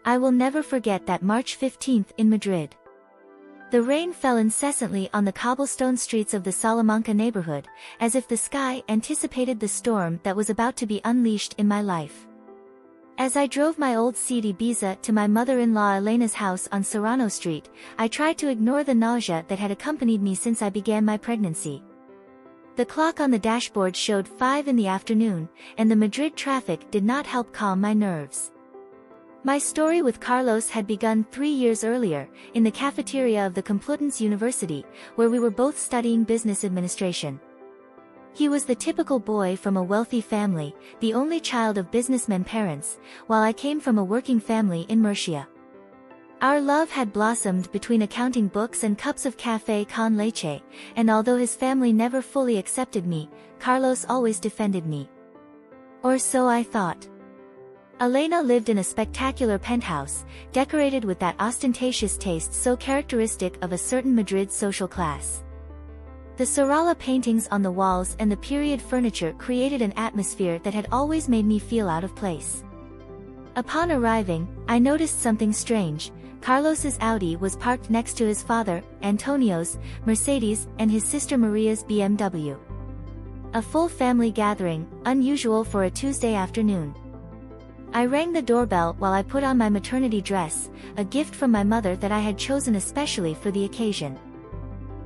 I will never forget that March 15th in Madrid. The rain fell incessantly on the cobblestone streets of the Salamanca neighborhood, as if the sky anticipated the storm that was about to be unleashed in my life. As I drove my old Seat Ibiza to my mother-in-law Elena's house on Serrano Street, I tried to ignore the nausea that had accompanied me since I began my pregnancy. The clock on the dashboard showed 5 in the afternoon, and the Madrid traffic did not help calm my nerves. My story with Carlos had begun 3 years earlier, in the cafeteria of the Complutense University, where we were both studying business administration. He was the typical boy from a wealthy family, the only child of businessmen parents, while I came from a working family in Murcia. Our love had blossomed between accounting books and cups of café con leche, and although his family never fully accepted me, Carlos always defended me. Or so I thought. Elena lived in a spectacular penthouse, decorated with that ostentatious taste so characteristic of a certain Madrid social class. The Sorolla paintings on the walls and the period furniture created an atmosphere that had always made me feel out of place. Upon arriving, I noticed something strange. Carlos's Audi was parked next to his father, Antonio's, Mercedes, and his sister Maria's BMW. A full family gathering, unusual for a Tuesday afternoon. I rang the doorbell while I put on my maternity dress, a gift from my mother that I had chosen especially for the occasion.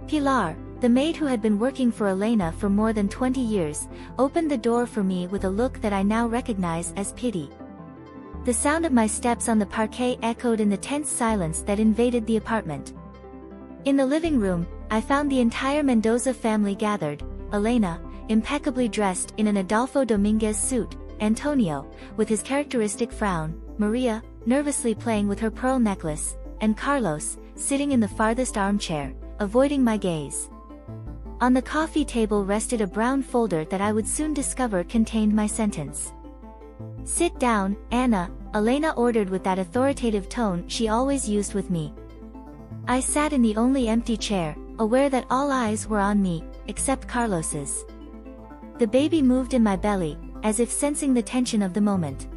Pilar, the maid who had been working for Elena for more than 20 years, opened the door for me with a look that I now recognize as pity. The sound of my steps on the parquet echoed in the tense silence that invaded the apartment. In the living room, I found the entire Mendoza family gathered: Elena, impeccably dressed in an Adolfo Dominguez suit, Antonio, with his characteristic frown, Maria, nervously playing with her pearl necklace, and Carlos, sitting in the farthest armchair, avoiding my gaze. On the coffee table rested a brown folder that I would soon discover contained my sentence. "Sit down, Anna," Elena ordered with that authoritative tone she always used with me. I sat in the only empty chair, aware that all eyes were on me, except Carlos's. The baby moved in my belly, as if sensing the tension of the moment.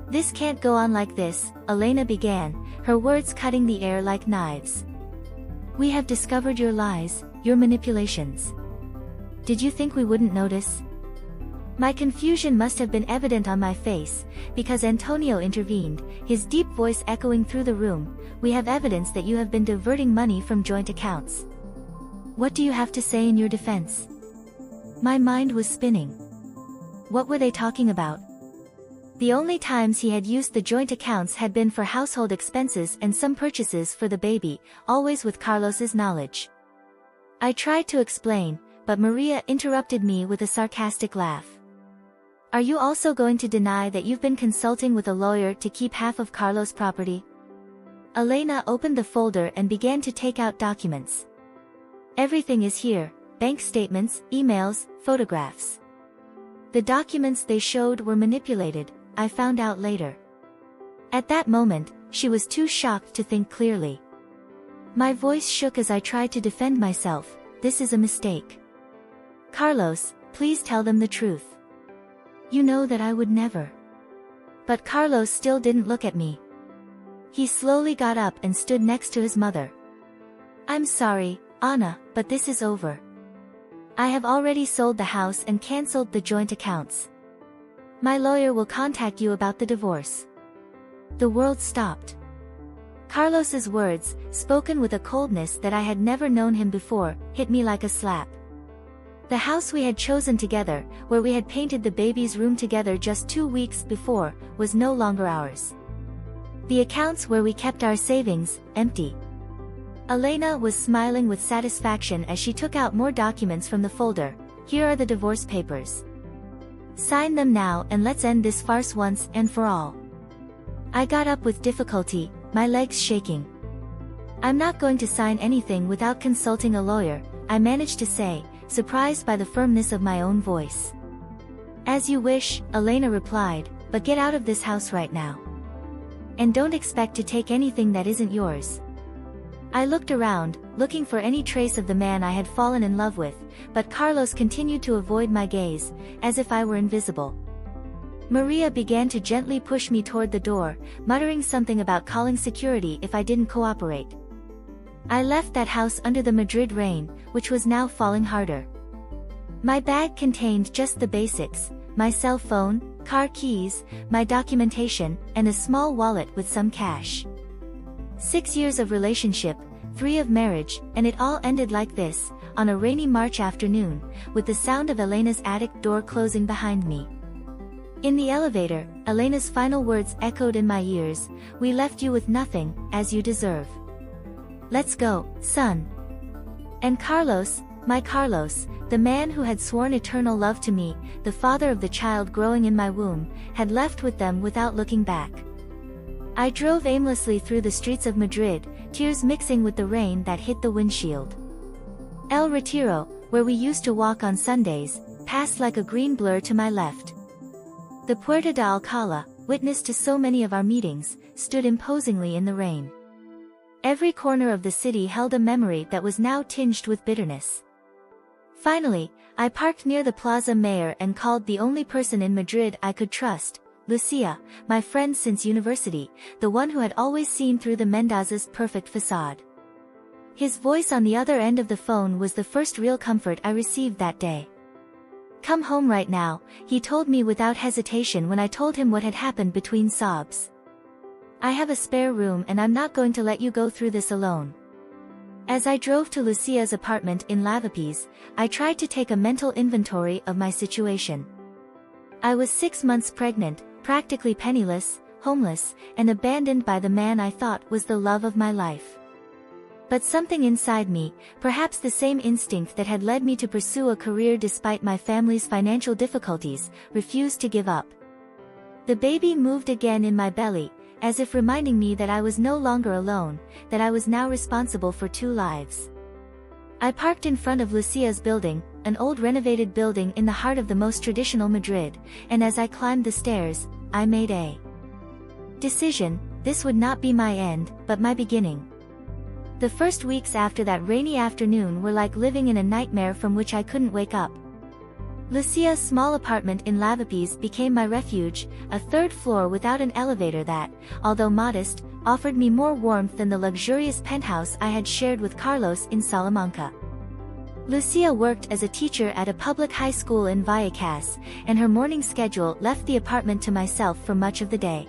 "This can't go on like this," Elena began, her words cutting the air like knives. "We have discovered your lies, your manipulations. Did you think we wouldn't notice?" My confusion must have been evident on my face, because Antonio intervened, his deep voice echoing through the room. "We have evidence that you have been diverting money from joint accounts. What do you have to say in your defense?" My mind was spinning. What were they talking about? The only times he had used the joint accounts had been for household expenses and some purchases for the baby, always with Carlos's knowledge. I tried to explain, but Maria interrupted me with a sarcastic laugh. "Are you also going to deny that you've been consulting with a lawyer to keep half of Carlos' property?" Elena opened the folder and began to take out documents. "Everything is here: bank statements, emails, photographs." The documents they showed were manipulated, I found out later. At that moment, she was too shocked to think clearly. My voice shook as I tried to defend myself. "This is a mistake. Carlos, please tell them the truth. You know that I would never." But Carlos still didn't look at me. He slowly got up and stood next to his mother. "I'm sorry, Anna, but this is over. I have already sold the house and cancelled the joint accounts. My lawyer will contact you about the divorce." The world stopped. Carlos's words, spoken with a coldness that I had never known him before, hit me like a slap. The house we had chosen together, where we had painted the baby's room together just 2 weeks before, was no longer ours. The accounts where we kept our savings, empty. Elena was smiling with satisfaction as she took out more documents from the folder. "Here are the divorce papers. Sign them now and let's end this farce once and for all." I got up with difficulty, my legs shaking. "I'm not going to sign anything without consulting a lawyer," I managed to say, surprised by the firmness of my own voice. "As you wish," Elena replied, "but get out of this house right now. And don't expect to take anything that isn't yours." I looked around, looking for any trace of the man I had fallen in love with, but Carlos continued to avoid my gaze, as if I were invisible. Maria began to gently push me toward the door, muttering something about calling security if I didn't cooperate. I left that house under the Madrid rain, which was now falling harder. My bag contained just the basics: my cell phone, car keys, my documentation, and a small wallet with some cash. 6 years of relationship, 3 of marriage, and it all ended like this, on a rainy March afternoon, with the sound of Elena's attic door closing behind me. In the elevator, Elena's final words echoed in my ears: "We left you with nothing, as you deserve. Let's go, son." And Carlos, my Carlos, the man who had sworn eternal love to me, the father of the child growing in my womb, had left with them without looking back. I drove aimlessly through the streets of Madrid, tears mixing with the rain that hit the windshield. El Retiro, where we used to walk on Sundays, passed like a green blur to my left. The Puerta de Alcalá, witness to so many of our meetings, stood imposingly in the rain. Every corner of the city held a memory that was now tinged with bitterness. Finally, I parked near the Plaza Mayor and called the only person in Madrid I could trust, Lucia, my friend since university, the one who had always seen through the Mendoza's perfect facade. His voice on the other end of the phone was the first real comfort I received that day. "Come home right now," he told me without hesitation when I told him what had happened between sobs. "I have a spare room and I'm not going to let you go through this alone." As I drove to Lucia's apartment in Lavapiés, I tried to take a mental inventory of my situation. I was 6 months pregnant, practically penniless, homeless, and abandoned by the man I thought was the love of my life. But something inside me, perhaps the same instinct that had led me to pursue a career despite my family's financial difficulties, refused to give up. The baby moved again in my belly, as if reminding me that I was no longer alone, that I was now responsible for 2 lives. I parked in front of Lucia's building, an old renovated building in the heart of the most traditional Madrid, and as I climbed the stairs, I made a decision: this would not be my end, but my beginning. The first weeks after that rainy afternoon were like living in a nightmare from which I couldn't wake up. Lucia's small apartment in Lavapiés became my refuge, a 3rd floor without an elevator that, although modest, offered me more warmth than the luxurious penthouse I had shared with Carlos in Salamanca. Lucia worked as a teacher at a public high school in Vallecas, and her morning schedule left the apartment to myself for much of the day.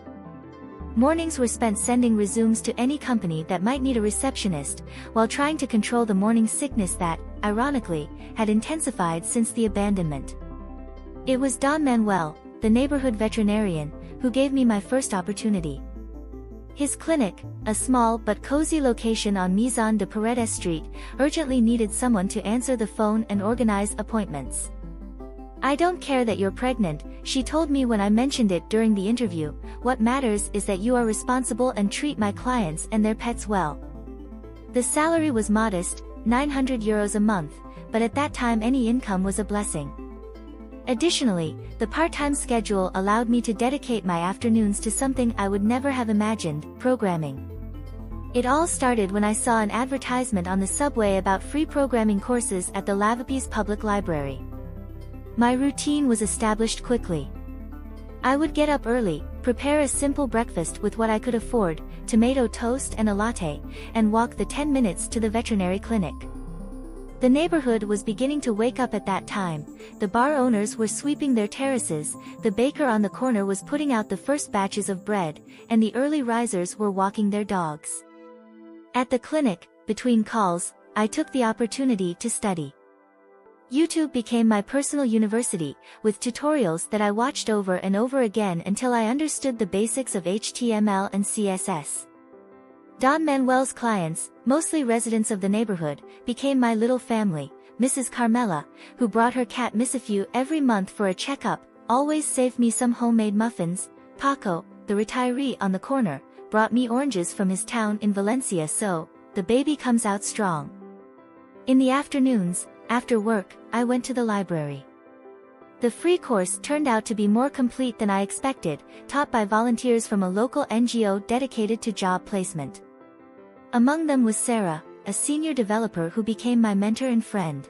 Mornings were spent sending resumes to any company that might need a receptionist, while trying to control the morning sickness that, ironically, had intensified since the abandonment. It was Don Manuel, the neighborhood veterinarian, who gave me my first opportunity. His clinic, a small but cozy location on Mizan de Paredes Street, urgently needed someone to answer the phone and organize appointments. "I don't care that you're pregnant," she told me when I mentioned it during the interview. "What matters is that you are responsible and treat my clients and their pets well." The salary was modest, €900 a month, but at that time any income was a blessing. Additionally, the part-time schedule allowed me to dedicate my afternoons to something I would never have imagined: programming. It all started when I saw an advertisement on the subway about free programming courses at the Lavapiés Public Library. My routine was established quickly. I would get up early, prepare a simple breakfast with what I could afford, tomato toast and a latte, and walk the 10 minutes to the veterinary clinic. The neighborhood was beginning to wake up at that time. The bar owners were sweeping their terraces, the baker on the corner was putting out the first batches of bread, and the early risers were walking their dogs. At the clinic, between calls, I took the opportunity to study. YouTube became my personal university, with tutorials that I watched over and over again until I understood the basics of HTML and CSS. Don Manuel's clients, mostly residents of the neighborhood, became my little family. Mrs. Carmela, who brought her cat Misafew every month for a checkup, always saved me some homemade muffins. Paco, the retiree on the corner, brought me oranges from his town in Valencia, so the baby comes out strong. In the afternoons, after work, I went to the library. The free course turned out to be more complete than I expected, taught by volunteers from a local NGO dedicated to job placement. Among them was Sarah, a senior developer who became my mentor and friend.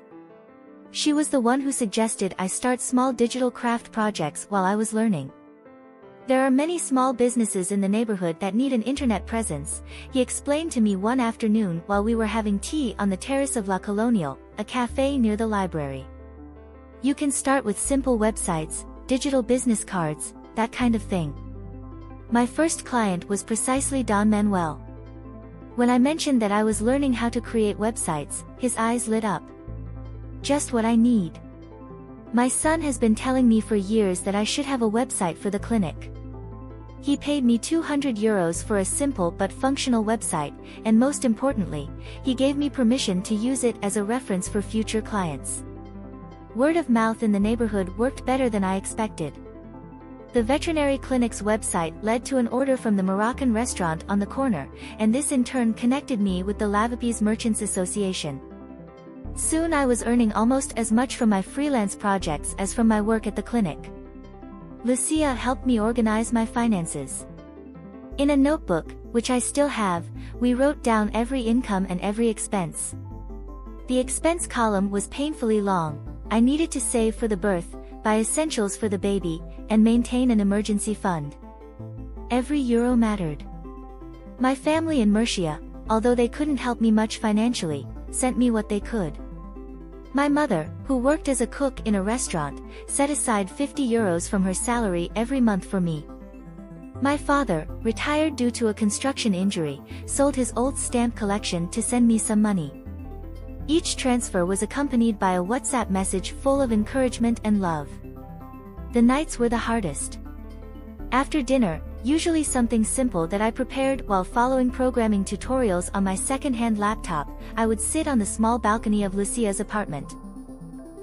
She was the one who suggested I start small digital craft projects while I was learning. There are many small businesses in the neighborhood that need an internet presence, he explained to me one afternoon while we were having tea on the terrace of La Colonial, a cafe near the library. You can start with simple websites, digital business cards, that kind of thing. My first client was precisely Don Manuel. When I mentioned that I was learning how to create websites, his eyes lit up. Just what I need. My son has been telling me for years that I should have a website for the clinic. He paid me €200 for a simple but functional website, and most importantly, he gave me permission to use it as a reference for future clients. Word of mouth in the neighborhood worked better than I expected. The veterinary clinic's website led to an order from the Moroccan restaurant on the corner, and this in turn connected me with the Lavapes Merchants Association. Soon I was earning almost as much from my freelance projects as from my work at the clinic. Lucia helped me organize my finances. In a notebook, which I still have, we wrote down every income and every expense. The expense column was painfully long. I needed to save for the birth, buy essentials for the baby, and maintain an emergency fund. Every euro mattered. My family in Murcia, although they couldn't help me much financially, sent me what they could. My mother, who worked as a cook in a restaurant, set aside €50 from her salary every month for me. My father, retired due to a construction injury, sold his old stamp collection to send me some money. Each transfer was accompanied by a WhatsApp message full of encouragement and love. The nights were the hardest. After dinner, usually something simple that I prepared while following programming tutorials on my second-hand laptop, I would sit on the small balcony of Lucia's apartment.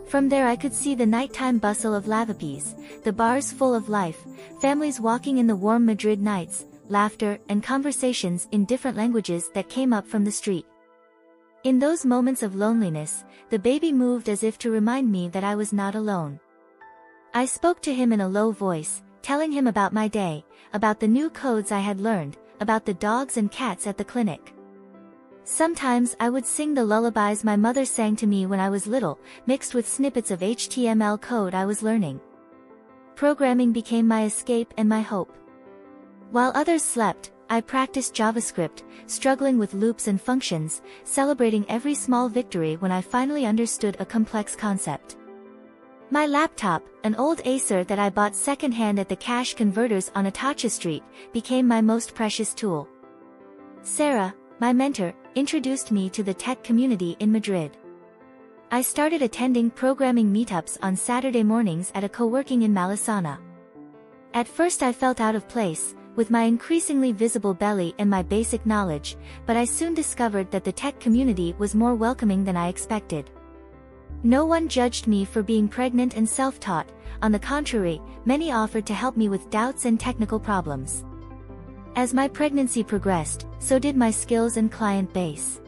From there I could see the nighttime bustle of Lavapes, the bars full of life, families walking in the warm Madrid nights, laughter and conversations in different languages that came up from the street. In those moments of loneliness, the baby moved as if to remind me that I was not alone. I spoke to him in a low voice, telling him about my day, about the new codes I had learned, about the dogs and cats at the clinic. Sometimes I would sing the lullabies my mother sang to me when I was little, mixed with snippets of HTML code I was learning. Programming became my escape and my hope. While others slept, I practiced JavaScript, struggling with loops and functions, celebrating every small victory when I finally understood a complex concept. My laptop, an old Acer that I bought secondhand at the cash converters on Atocha Street, became my most precious tool. Sarah, my mentor, introduced me to the tech community in Madrid. I started attending programming meetups on Saturday mornings at a co-working in Malesana. At first I felt out of place, with my increasingly visible belly and my basic knowledge, but I soon discovered that the tech community was more welcoming than I expected. No one judged me for being pregnant and self-taught, on the contrary, many offered to help me with doubts and technical problems. As my pregnancy progressed, so did my skills and client base.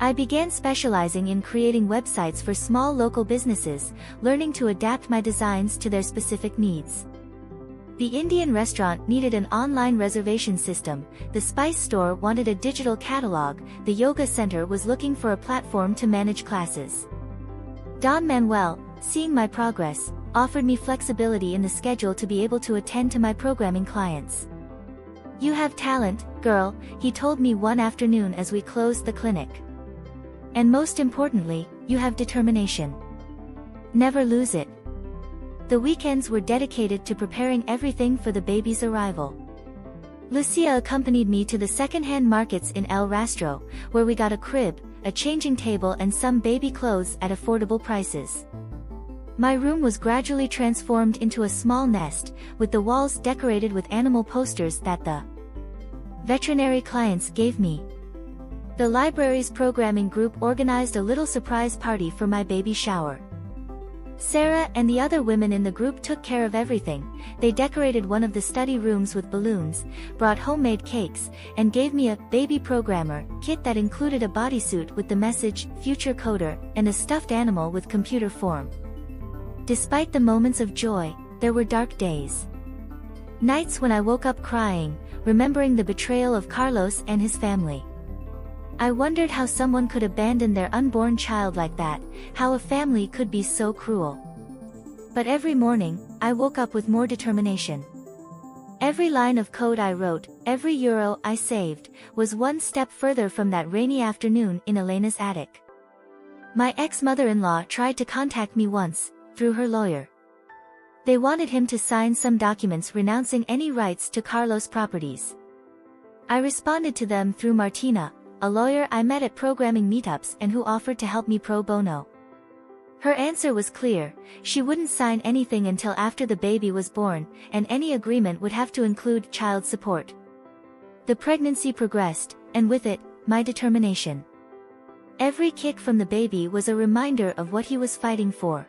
I began specializing in creating websites for small local businesses, learning to adapt my designs to their specific needs. The Indian restaurant needed an online reservation system, the spice store wanted a digital catalog, the yoga center was looking for a platform to manage classes. Don Manuel, seeing my progress, offered me flexibility in the schedule to be able to attend to my programming clients. "You have talent, girl," he told me one afternoon as we closed the clinic. "And most importantly, you have determination. Never lose it." The weekends were dedicated to preparing everything for the baby's arrival. Lucia accompanied me to the second-hand markets in El Rastro, where we got a crib, a changing table and some baby clothes at affordable prices. My room was gradually transformed into a small nest, with the walls decorated with animal posters that the veterinary clients gave me. The library's programming group organized a little surprise party for my baby shower. Sarah and the other women in the group took care of everything. They decorated one of the study rooms with balloons, brought homemade cakes, and gave me a baby programmer kit that included a bodysuit with the message "Future Coder" and a stuffed animal with computer form. Despite the moments of joy, there were dark days. Nights when I woke up crying, remembering the betrayal of Carlos and his family. I wondered how someone could abandon their unborn child like that, how a family could be so cruel. But every morning, I woke up with more determination. Every line of code I wrote, every euro I saved, was one step further from that rainy afternoon in Elena's attic. My ex-mother-in-law tried to contact me once, through her lawyer. They wanted him to sign some documents renouncing any rights to Carlos' properties. I responded to them through Martina, a lawyer I met at programming meetups and who offered to help me pro bono. Her answer was clear: she wouldn't sign anything until after the baby was born, and any agreement would have to include child support. The pregnancy progressed, and with it, my determination. Every kick from the baby was a reminder of what he was fighting for.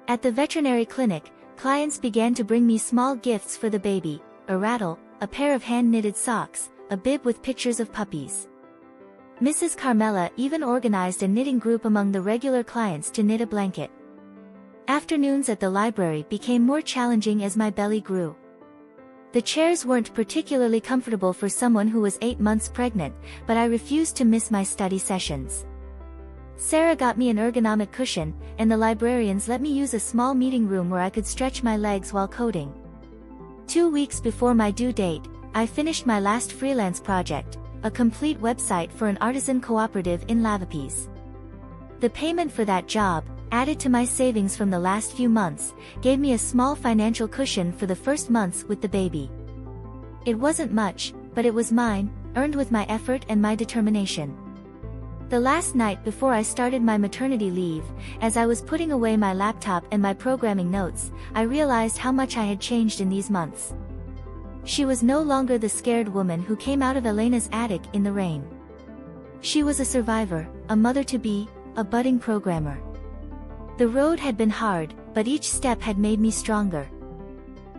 At the veterinary clinic, clients began to bring me small gifts for the baby: a rattle, a pair of hand-knitted socks, a bib with pictures of puppies. Mrs. Carmela even organized a knitting group among the regular clients to knit a blanket. Afternoons at the library became more challenging as my belly grew. The chairs weren't particularly comfortable for someone who was 8 months pregnant, but I refused to miss my study sessions. Sarah got me an ergonomic cushion, and the librarians let me use a small meeting room where I could stretch my legs while coding. 2 weeks before my due date, I finished my last freelance project, a complete website for an artisan cooperative in Lavapiés. The payment for that job, added to my savings from the last few months, gave me a small financial cushion for the first months with the baby. It wasn't much, but it was mine, earned with my effort and my determination. The last night before I started my maternity leave, as I was putting away my laptop and my programming notes, I realized how much I had changed in these months. She was no longer the scared woman who came out of Elena's attic in the rain. She was a survivor, a mother-to-be, a budding programmer. The road had been hard, but each step had made me stronger.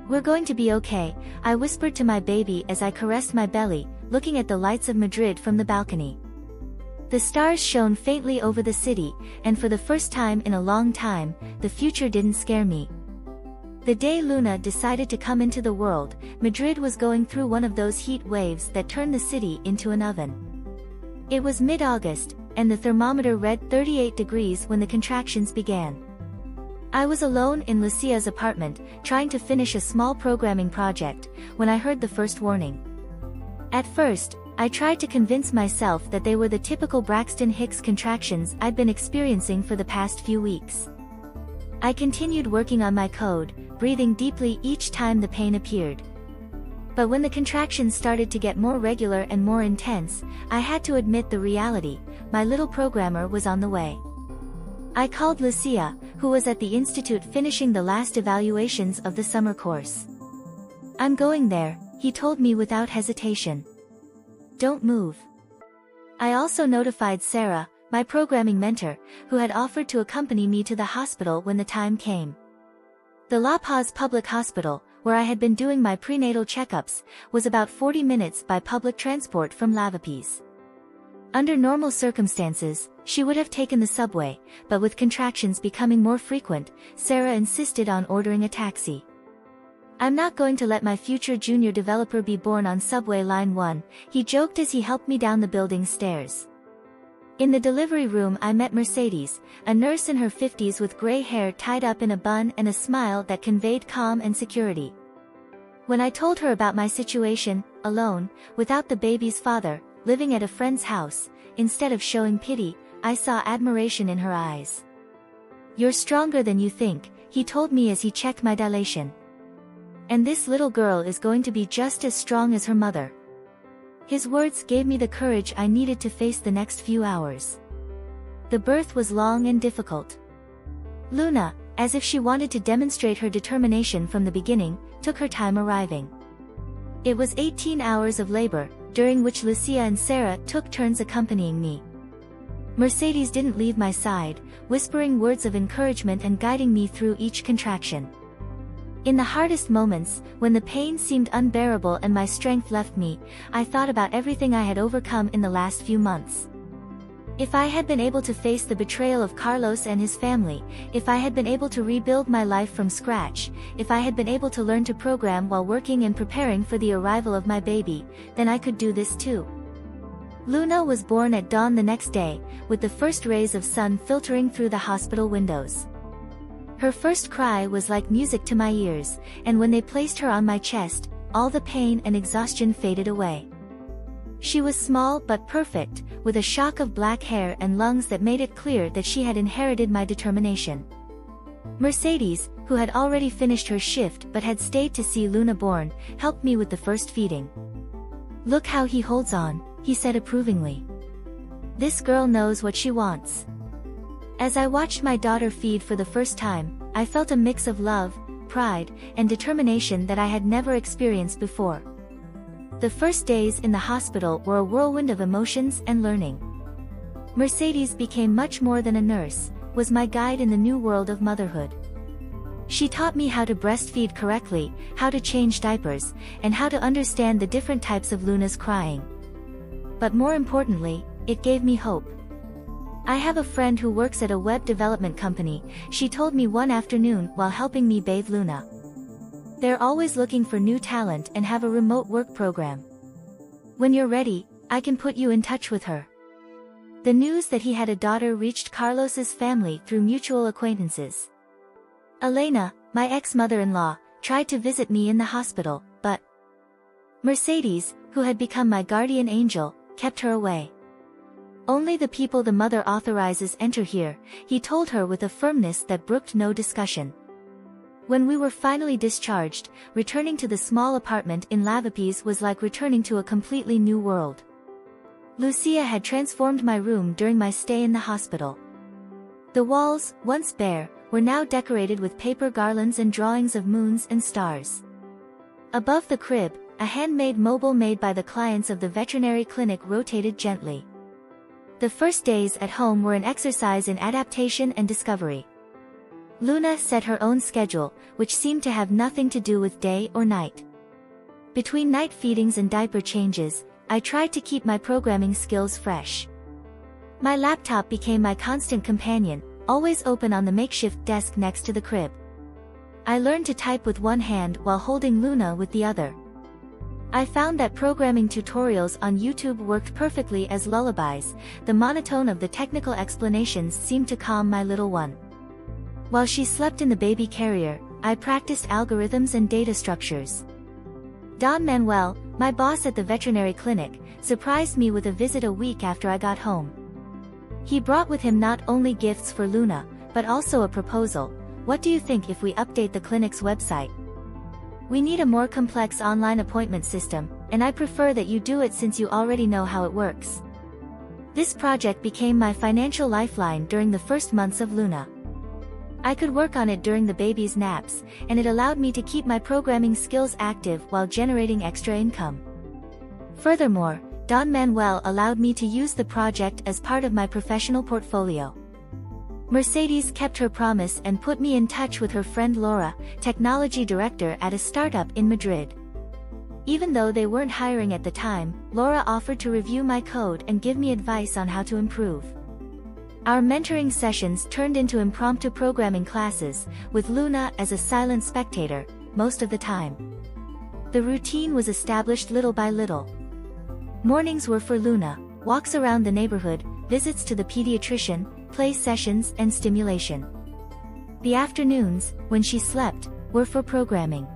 "We're going to be okay," I whispered to my baby as I caressed my belly, looking at the lights of Madrid from the balcony. The stars shone faintly over the city, and for the first time in a long time, the future didn't scare me. The day Luna decided to come into the world, Madrid was going through one of those heat waves that turn the city into an oven. It was mid-August, and the thermometer read 38 degrees when the contractions began. I was alone in Lucia's apartment, trying to finish a small programming project, when I heard the first warning. At first, I tried to convince myself that they were the typical Braxton Hicks contractions I'd been experiencing for the past few weeks. I continued working on my code, breathing deeply each time the pain appeared. But when the contractions started to get more regular and more intense, I had to admit the reality: my little programmer was on the way. I called Lucia, who was at the institute finishing the last evaluations of the summer course. "I'm going there," he told me without hesitation. "Don't move." I also notified Sarah, my programming mentor, who had offered to accompany me to the hospital when the time came. The La Paz Public Hospital, where I had been doing my prenatal checkups, was about 40 minutes by public transport from Lavapiés. Under normal circumstances, she would have taken the subway, but with contractions becoming more frequent, Sarah insisted on ordering a taxi. "I'm not going to let my future junior developer be born on subway line 1, he joked as he helped me down the building stairs. In the delivery room I met Mercedes, a nurse in her 50s with gray hair tied up in a bun and a smile that conveyed calm and security. When I told her about my situation, alone, without the baby's father, living at a friend's house, instead of showing pity, I saw admiration in her eyes. "You're stronger than you think," he told me as he checked my dilation. "And this little girl is going to be just as strong as her mother." His words gave me the courage I needed to face the next few hours. The birth was long and difficult. Luna, as if she wanted to demonstrate her determination from the beginning, took her time arriving. It was 18 hours of labor, during which Lucia and Sarah took turns accompanying me. Mercedes didn't leave my side, whispering words of encouragement and guiding me through each contraction. In the hardest moments, when the pain seemed unbearable and my strength left me, I thought about everything I had overcome in the last few months. If I had been able to face the betrayal of Carlos and his family, if I had been able to rebuild my life from scratch, if I had been able to learn to program while working and preparing for the arrival of my baby, then I could do this too. Luna was born at dawn the next day, with the first rays of sun filtering through the hospital windows. Her first cry was like music to my ears, and when they placed her on my chest, all the pain and exhaustion faded away. She was small but perfect, with a shock of black hair and lungs that made it clear that she had inherited my determination. Mercedes, who had already finished her shift but had stayed to see Luna born, helped me with the first feeding. "Look how he holds on," he said approvingly. "This girl knows what she wants." As I watched my daughter feed for the first time, I felt a mix of love, pride, and determination that I had never experienced before. The first days in the hospital were a whirlwind of emotions and learning. Mercedes became much more than a nurse, was my guide in the new world of motherhood. She taught me how to breastfeed correctly, how to change diapers, and how to understand the different types of Luna's crying. But more importantly, it gave me hope. "I have a friend who works at a web development company," she told me one afternoon while helping me bathe Luna. "They're always looking for new talent and have a remote work program. When you're ready, I can put you in touch with her." The news that he had a daughter reached Carlos's family through mutual acquaintances. Elena, my ex-mother-in-law, tried to visit me in the hospital, but Mercedes, who had become my guardian angel, kept her away. "Only the people the mother authorizes enter here," he told her with a firmness that brooked no discussion. When we were finally discharged, returning to the small apartment in Lavapes was like returning to a completely new world. Lucia had transformed my room during my stay in the hospital. The walls, once bare, were now decorated with paper garlands and drawings of moons and stars. Above the crib, a handmade mobile made by the clients of the veterinary clinic rotated gently. The first days at home were an exercise in adaptation and discovery. Luna set her own schedule, which seemed to have nothing to do with day or night. Between night feedings and diaper changes, I tried to keep my programming skills fresh. My laptop became my constant companion, always open on the makeshift desk next to the crib. I learned to type with one hand while holding Luna with the other. I found that programming tutorials on YouTube worked perfectly as lullabies. The monotone of the technical explanations seemed to calm my little one. While she slept in the baby carrier, I practiced algorithms and data structures. Don Manuel, my boss at the veterinary clinic, surprised me with a visit a week after I got home. He brought with him not only gifts for Luna, but also a proposal. "What do you think if we update the clinic's website? We need a more complex online appointment system, and I prefer that you do it since you already know how it works." This project became my financial lifeline during the first months of Luna. I could work on it during the baby's naps, and it allowed me to keep my programming skills active while generating extra income. Furthermore, Don Manuel allowed me to use the project as part of my professional portfolio. Mercedes kept her promise and put me in touch with her friend Laura, technology director at a startup in Madrid. Even though they weren't hiring at the time, Laura offered to review my code and give me advice on how to improve. Our mentoring sessions turned into impromptu programming classes, with Luna as a silent spectator, most of the time. The routine was established little by little. Mornings were for Luna, walks around the neighborhood, visits to the pediatrician, play sessions and stimulation. The afternoons, when she slept, were for programming.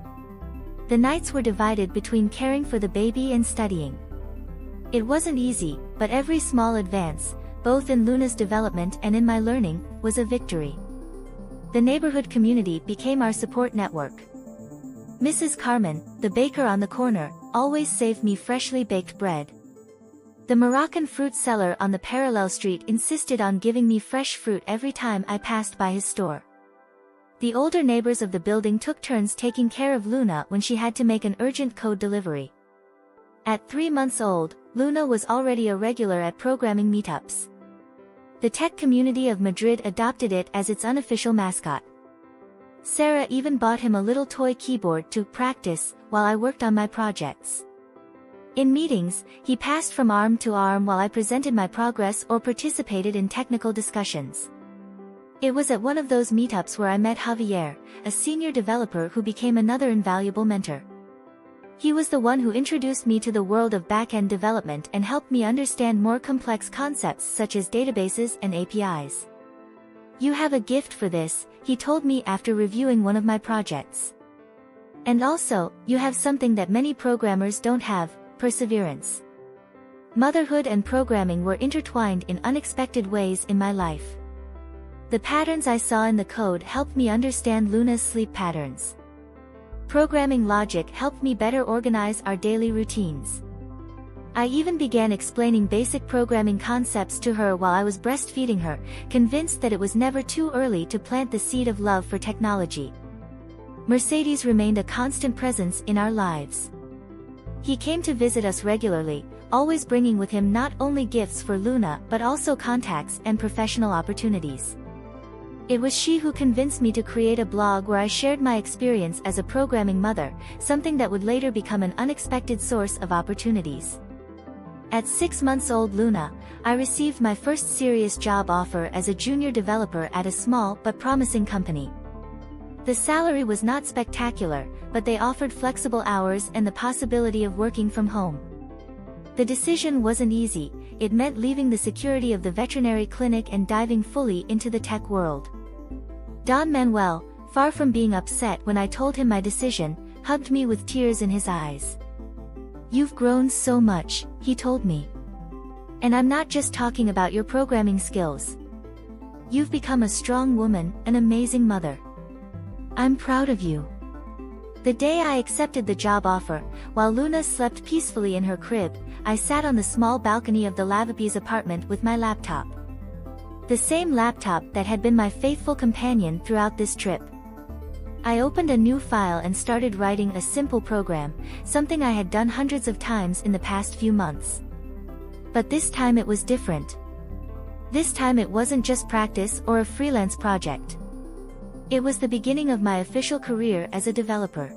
The nights were divided between caring for the baby and studying. It wasn't easy, but every small advance, both in Luna's development and in my learning, was a victory. The neighborhood community became our support network. Mrs. Carmen, the baker on the corner, always saved me freshly baked bread. The Moroccan fruit seller on the parallel street insisted on giving me fresh fruit every time I passed by his store. The older neighbors of the building took turns taking care of Luna when she had to make an urgent code delivery. At 3 months old, Luna was already a regular at programming meetups. The tech community of Madrid adopted it as its unofficial mascot. Sarah even bought him a little toy keyboard to practice while I worked on my projects. In meetings, he passed from arm to arm while I presented my progress or participated in technical discussions. It was at one of those meetups where I met Javier, a senior developer who became another invaluable mentor. He was the one who introduced me to the world of back-end development and helped me understand more complex concepts such as databases and APIs. "You have a gift for this," he told me after reviewing one of my projects. And also, you have something that many programmers don't have: perseverance. Motherhood and programming were intertwined in unexpected ways in my life. The patterns I saw in the code helped me understand Luna's sleep patterns. Programming logic helped me better organize our daily routines. I even began explaining basic programming concepts to her while I was breastfeeding her, convinced that it was never too early to plant the seed of love for technology. Mercedes remained a constant presence in our lives. He came to visit us regularly, always bringing with him not only gifts for Luna but also contacts and professional opportunities. It was she who convinced me to create a blog where I shared my experience as a programming mother, something that would later become an unexpected source of opportunities. At 6 months old Luna, I received my first serious job offer as a junior developer at a small but promising company. The salary was not spectacular, but they offered flexible hours and the possibility of working from home. The decision wasn't easy. It meant leaving the security of the veterinary clinic and diving fully into the tech world. Don Manuel, far from being upset when I told him my decision, hugged me with tears in his eyes. "You've grown so much," he told me. "And I'm not just talking about your programming skills. You've become a strong woman, an amazing mother. I'm proud of you." The day I accepted the job offer, while Luna slept peacefully in her crib, I sat on the small balcony of the Lavapes apartment with my laptop. The same laptop that had been my faithful companion throughout this trip. I opened a new file and started writing a simple program, something I had done hundreds of times in the past few months. But this time it was different. This time it wasn't just practice or a freelance project. It was the beginning of my official career as a developer.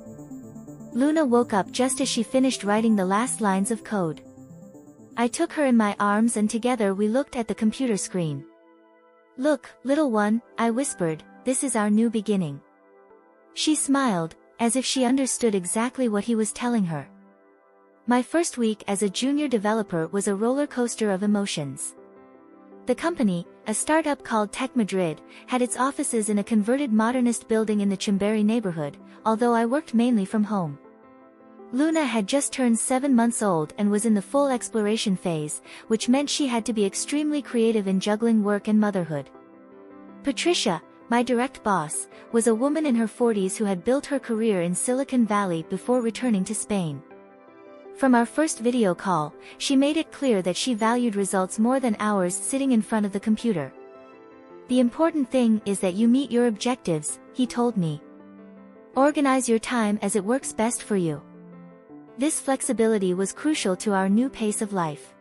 Luna woke up just as she finished writing the last lines of code. I took her in my arms and together we looked at the computer screen. "Look, little one," I whispered, "this is our new beginning." She smiled, as if she understood exactly what he was telling her. My first week as a junior developer was a roller coaster of emotions. The company, a startup called Tech Madrid, had its offices in a converted modernist building in the Chimbery neighborhood, although I worked mainly from home. Luna had just turned 7 months old and was in the full exploration phase, which meant she had to be extremely creative in juggling work and motherhood. Patricia, my direct boss, was a woman in her 40s who had built her career in Silicon Valley before returning to Spain. From our first video call, she made it clear that she valued results more than hours sitting in front of the computer. "The important thing is that you meet your objectives," he told me. "Organize your time as it works best for you." This flexibility was crucial to our new pace of life.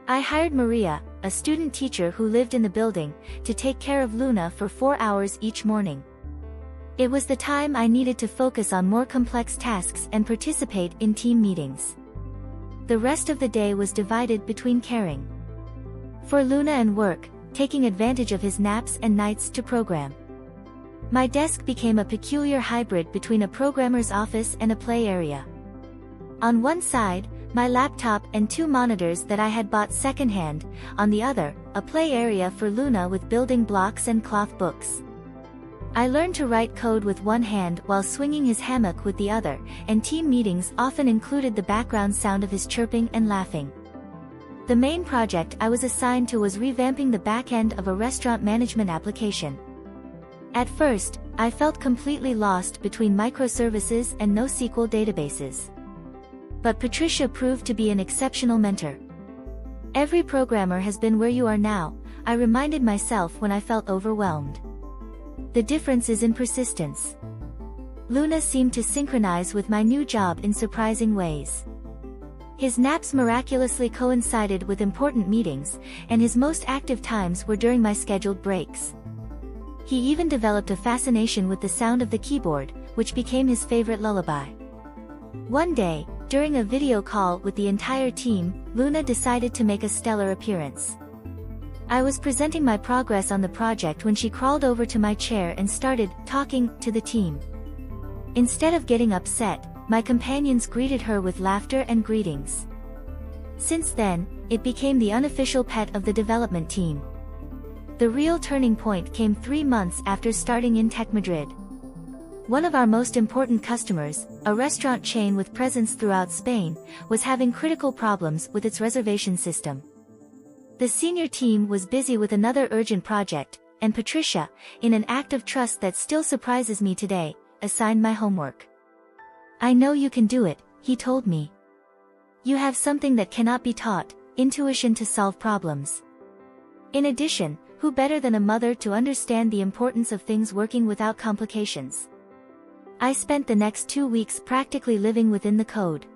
I hired Maria, a student teacher who lived in the building, to take care of Luna for 4 hours each morning. It was the time I needed to focus on more complex tasks and participate in team meetings. The rest of the day was divided between caring for Luna and work, taking advantage of his naps and nights to program. My desk became a peculiar hybrid between a programmer's office and a play area. On one side, my laptop and 2 monitors that I had bought secondhand, on the other, a play area for Luna with building blocks and cloth books. I learned to write code with one hand while swinging his hammock with the other, and team meetings often included the background sound of his chirping and laughing. The main project I was assigned to was revamping the back end of a restaurant management application. At first, I felt completely lost between microservices and NoSQL databases. But Patricia proved to be an exceptional mentor. "Every programmer has been where you are now," I reminded myself when I felt overwhelmed. "The difference is in persistence." Luna seemed to synchronize with my new job in surprising ways. His naps miraculously coincided with important meetings, and his most active times were during my scheduled breaks. He even developed a fascination with the sound of the keyboard, which became his favorite lullaby. One day, during a video call with the entire team, Luna decided to make a stellar appearance. I was presenting my progress on the project when she crawled over to my chair and started talking to the team. Instead of getting upset, my companions greeted her with laughter and greetings. Since then, it became the unofficial pet of the development team. The real turning point came 3 months after starting in Tech Madrid. One of our most important customers, a restaurant chain with presence throughout Spain, was having critical problems with its reservation system. The senior team was busy with another urgent project, and Patricia, in an act of trust that still surprises me today, assigned my homework. "I know you can do it," he told me. "You have something that cannot be taught, intuition to solve problems." In addition, who better than a mother to understand the importance of things working without complications? I spent the next 2 weeks practically living within the code.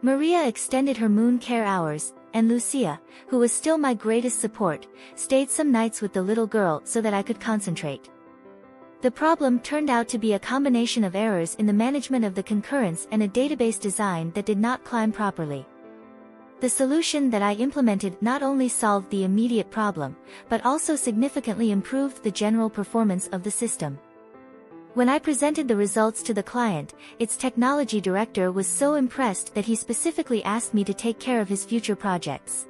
Maria extended her moon care hours, and Lucia, who was still my greatest support, stayed some nights with the little girl so that I could concentrate. The problem turned out to be a combination of errors in the management of the concurrence and a database design that did not climb properly. The solution that I implemented not only solved the immediate problem, but also significantly improved the general performance of the system. When I presented the results to the client, its technology director was so impressed that he specifically asked me to take care of his future projects.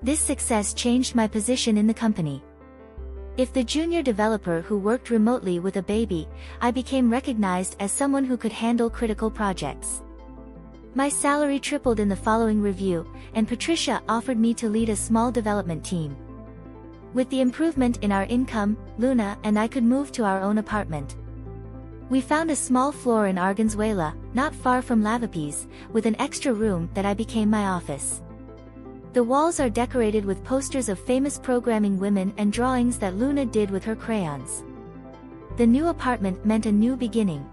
This success changed my position in the company. If the junior developer who worked remotely with a baby, I became recognized as someone who could handle critical projects. My salary tripled in the following review, and Patricia offered me to lead a small development team. With the improvement in our income, Luna and I could move to our own apartment. We found a small floor in Arganzuela, not far from Lavapiés, with an extra room that I became my office. The walls are decorated with posters of famous programming women and drawings that Luna did with her crayons. The new apartment meant a new beginning.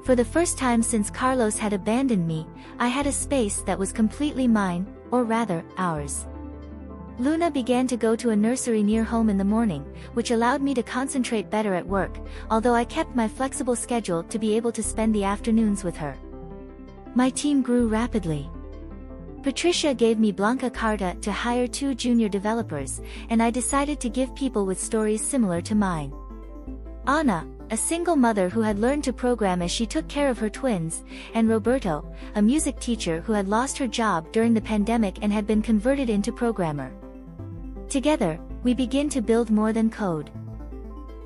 For the first time since Carlos had abandoned me, I had a space that was completely mine, or rather, ours. Luna began to go to a nursery near home in the morning, which allowed me to concentrate better at work, although I kept my flexible schedule to be able to spend the afternoons with her. My team grew rapidly. Patricia gave me Blanca Carta to hire 2 junior developers, and I decided to give people with stories similar to mine. Ana, a single mother who had learned to program as she took care of her twins, and Roberto, a music teacher who had lost her job during the pandemic and had been converted into programmer. Together, we began to build more than code.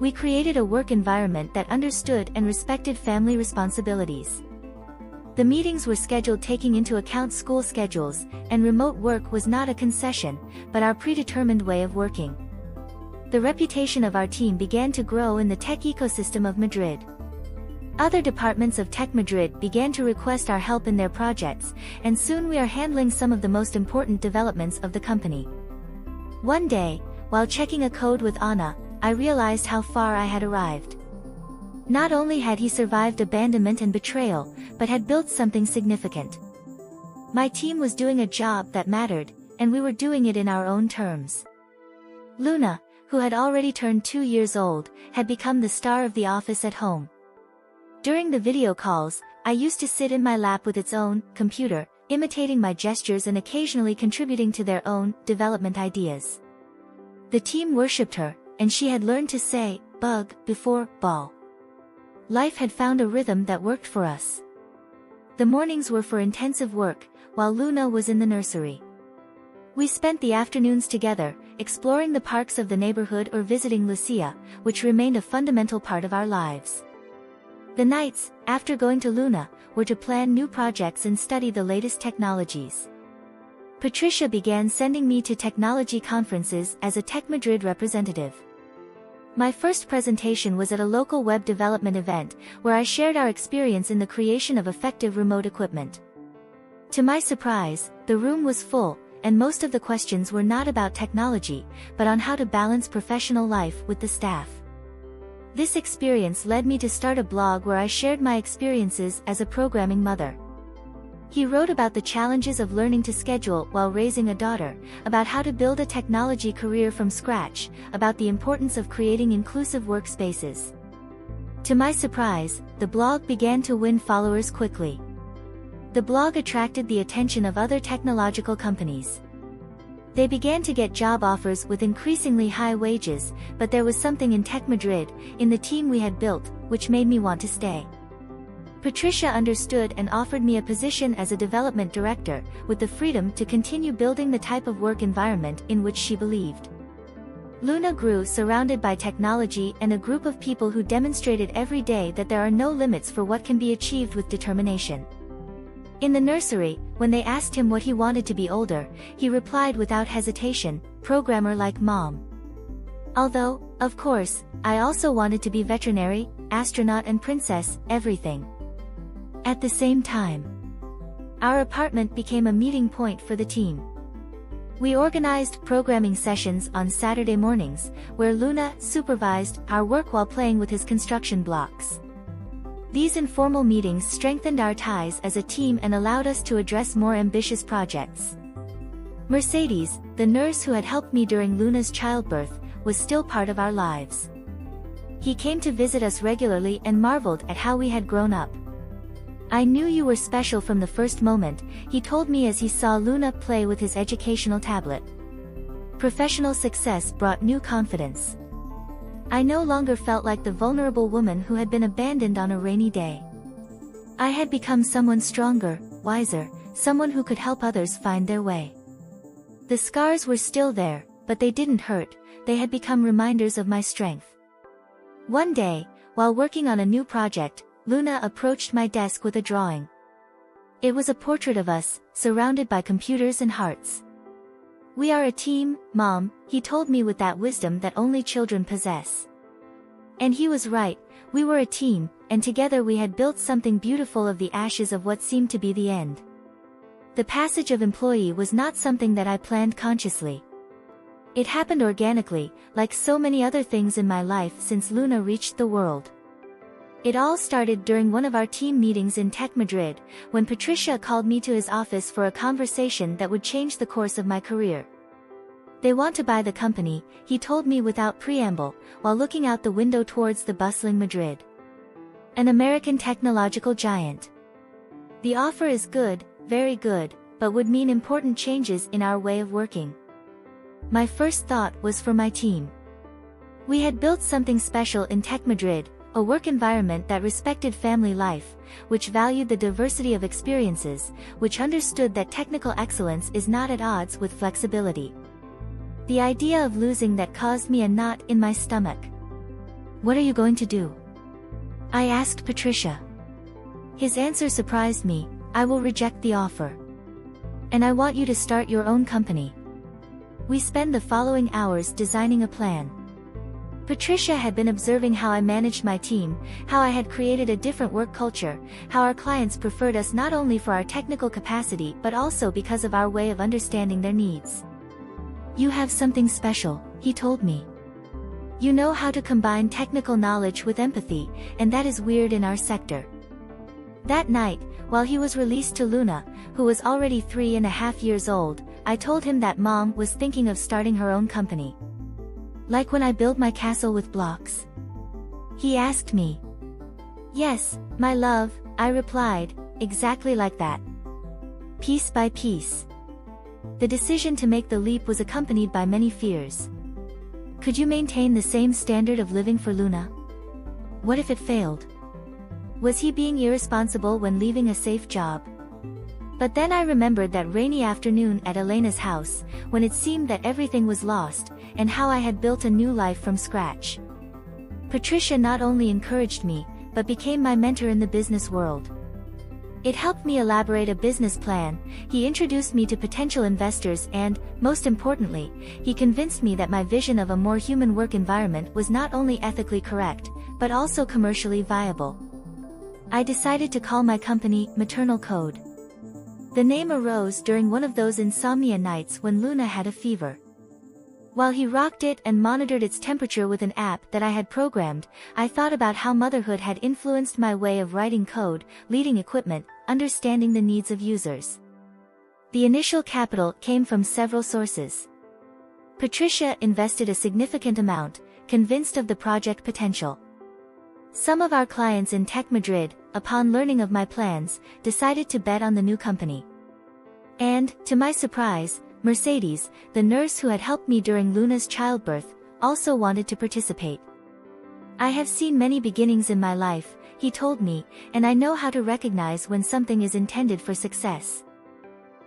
We created a work environment that understood and respected family responsibilities. The meetings were scheduled taking into account school schedules, and remote work was not a concession, but our predetermined way of working. The reputation of our team began to grow in the tech ecosystem of Madrid. Other departments of Tech Madrid began to request our help in their projects, and soon we are handling some of the most important developments of the company. One day, while checking a code with Ana, I realized how far I had arrived. Not only had he survived abandonment and betrayal, but had built something significant. My team was doing a job that mattered, and we were doing it in our own terms. Luna, who had already turned 2 years old, had become the star of the office at home. During the video calls, I used to sit in my lap with its own computer, imitating my gestures and occasionally contributing to their own development ideas. The team worshipped her, and she had learned to say bug before ball. Life had found a rhythm that worked for us. The mornings were for intensive work, while Luna was in the nursery. We spent the afternoons together, exploring the parks of the neighborhood or visiting Lucia, which remained a fundamental part of our lives. The nights, after going to Luna, were to plan new projects and study the latest technologies. Patricia began sending me to technology conferences as a Tech Madrid representative. My first presentation was at a local web development event, where I shared our experience in the creation of effective remote equipment. To my surprise, the room was full, and most of the questions were not about technology, but on how to balance professional life with the staff. This experience led me to start a blog where I shared my experiences as a programming mother. He wrote about the challenges of learning to schedule while raising a daughter, about how to build a technology career from scratch, about the importance of creating inclusive workspaces. To my surprise, the blog began to win followers quickly. The blog attracted the attention of other technological companies. They began to get job offers with increasingly high wages, but there was something in Tech Madrid, in the team we had built, which made me want to stay. Patricia understood and offered me a position as a development director, with the freedom to continue building the type of work environment in which she believed. Luna grew surrounded by technology and a group of people who demonstrated every day that there are no limits for what can be achieved with determination. In the nursery, when they asked him what he wanted to be older, he replied without hesitation, "Programmer like Mom." Although, of course, I also wanted to be veterinary, astronaut and princess, everything. At the same time, our apartment became a meeting point for the team. We organized programming sessions on Saturday mornings, where Luna supervised our work while playing with his construction blocks. These informal meetings strengthened our ties as a team and allowed us to address more ambitious projects. Mercedes, the nurse who had helped me during Luna's childbirth, was still part of our lives. He came to visit us regularly and marveled at how we had grown up. "I knew you were special from the first moment," he told me as he saw Luna play with his educational tablet. Professional success brought new confidence. I no longer felt like the vulnerable woman who had been abandoned on a rainy day. I had become someone stronger, wiser, someone who could help others find their way. The scars were still there, but they didn't hurt, they had become reminders of my strength. One day, while working on a new project, Luna approached my desk with a drawing. It was a portrait of us, surrounded by computers and hearts. "We are a team, Mom," he told me with that wisdom that only children possess. And he was right, we were a team, and together we had built something beautiful of the ashes of what seemed to be the end. The passage of employee was not something that I planned consciously. It happened organically, like so many other things in my life since Luna reached the world. It all started during one of our team meetings in Tech Madrid, when Patricia called me to his office for a conversation that would change the course of my career. "They want to buy the company," he told me without preamble, while looking out the window towards the bustling Madrid. "An American technological giant. The offer is good, very good, but would mean important changes in our way of working." My first thought was for my team. We had built something special in Tech Madrid, a work environment that respected family life, which valued the diversity of experiences, which understood that technical excellence is not at odds with flexibility. The idea of losing that caused me a knot in my stomach. "What are you going to do?" I asked Patricia. His answer surprised me, "I will reject the offer. And I want you to start your own company." We spent the following hours designing a plan. Patricia had been observing how I managed my team, how I had created a different work culture, how our clients preferred us not only for our technical capacity but also because of our way of understanding their needs. "You have something special," he told me. "You know how to combine technical knowledge with empathy, and that is weird in our sector." That night, while he was released to Luna, who was already 3.5 years old, I told him that Mom was thinking of starting her own company. "Like when I build my castle with blocks?" he asked me. "Yes, my love," I replied, "exactly like that. Piece by piece." The decision to make the leap was accompanied by many fears. Could you maintain the same standard of living for Luna? What if it failed? Was he being irresponsible when leaving a safe job? But then I remembered that rainy afternoon at Elena's house, when it seemed that everything was lost, and how I had built a new life from scratch. Patricia not only encouraged me, but became my mentor in the business world. It helped me elaborate a business plan, he introduced me to potential investors and, most importantly, he convinced me that my vision of a more human work environment was not only ethically correct, but also commercially viable. I decided to call my company Maternal Code. The name arose during one of those insomnia nights when Luna had a fever. While he rocked it and monitored its temperature with an app that I had programmed, I thought about how motherhood had influenced my way of writing code, leading equipment, understanding the needs of users. The initial capital came from several sources. Patricia invested a significant amount, convinced of the project potential. Some of our clients in Tech Madrid, upon learning of my plans, decided to bet on the new company. And, to my surprise, Mercedes, the nurse who had helped me during Luna's childbirth, also wanted to participate. "I have seen many beginnings in my life," he told me, "and I know how to recognize when something is intended for success."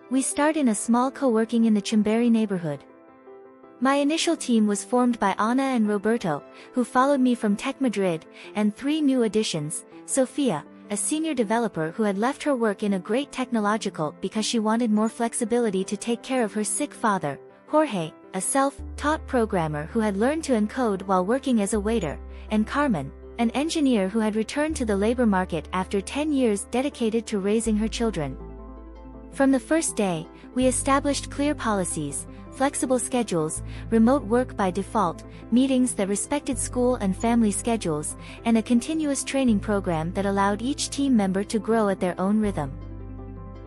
We start in a small co-working in the Chimbery neighborhood. My initial team was formed by Ana and Roberto, who followed me from Tech Madrid, and 3 new additions: Sofia, a senior developer who had left her work in a great technological because she wanted more flexibility to take care of her sick father; Jorge, a self-taught programmer who had learned to encode while working as a waiter; and Carmen, an engineer who had returned to the labor market after 10 years dedicated to raising her children. From the first day, we established clear policies, flexible schedules, remote work by default, meetings that respected school and family schedules, and a continuous training program that allowed each team member to grow at their own rhythm.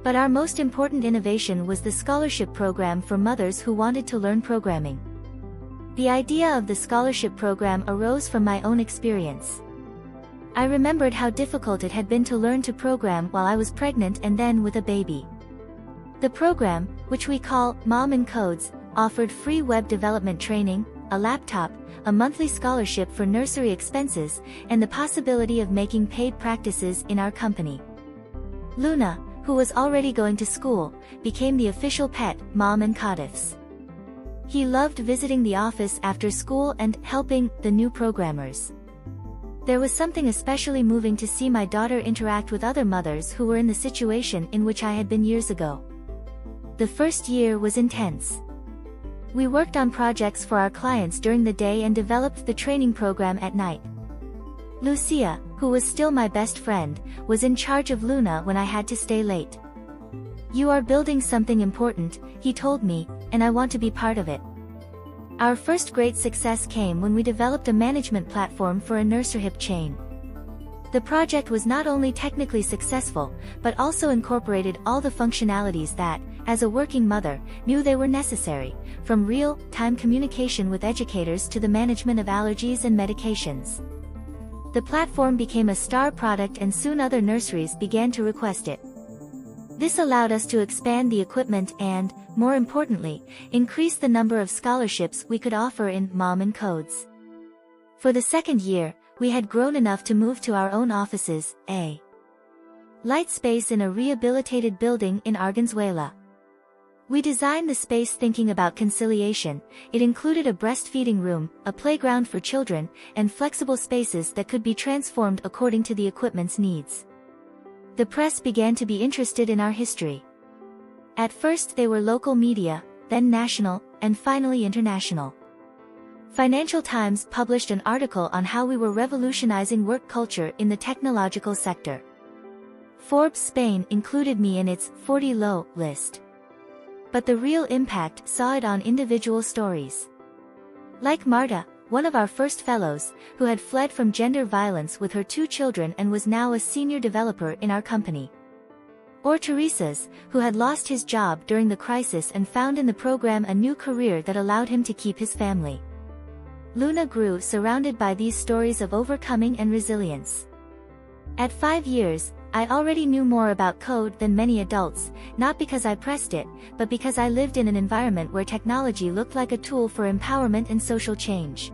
But our most important innovation was the scholarship program for mothers who wanted to learn programming. The idea of the scholarship program arose from my own experience. I remembered how difficult it had been to learn to program while I was pregnant and then with a baby. The program, which we call Mom Encodes, offered free web development training, a laptop, a monthly scholarship for nursery expenses, and the possibility of making paid practices in our company. Luna, who was already going to school, became the official pet Mom Encodes. He loved visiting the office after school and helping the new programmers. There was something especially moving to see my daughter interact with other mothers who were in the situation in which I had been years ago. The first year was intense. We worked on projects for our clients during the day and developed the training program at night. Lucia, who was still my best friend, was in charge of Luna when I had to stay late. "You are building something important," he told me, "and I want to be part of it." Our first great success came when we developed a management platform for a nursery chain. The project was not only technically successful, but also incorporated all the functionalities that, as a working mother, knew they were necessary, from real-time communication with educators to the management of allergies and medications. The platform became a star product and soon other nurseries began to request it. This allowed us to expand the equipment and, more importantly, increase the number of scholarships we could offer in Mom Encodes. For the second year, we had grown enough to move to our own offices, a light space in a rehabilitated building in Arganzuela. We designed the space thinking about conciliation. It included a breastfeeding room, a playground for children, and flexible spaces that could be transformed according to the equipment's needs. The press began to be interested in our history. At first they were local media, then national, and finally international. Financial Times published an article on how we were revolutionizing work culture in the technological sector. Forbes Spain included me in its 40 Low list. But the real impact saw it on individual stories. Like Marta, one of our first fellows, who had fled from gender violence with her 2 children and was now a senior developer in our company. Or Teresa's, who had lost his job during the crisis and found in the program a new career that allowed him to keep his family. Luna grew surrounded by these stories of overcoming and resilience. At 5 years, I already knew more about code than many adults, not because I pressed it, but because I lived in an environment where technology looked like a tool for empowerment and social change.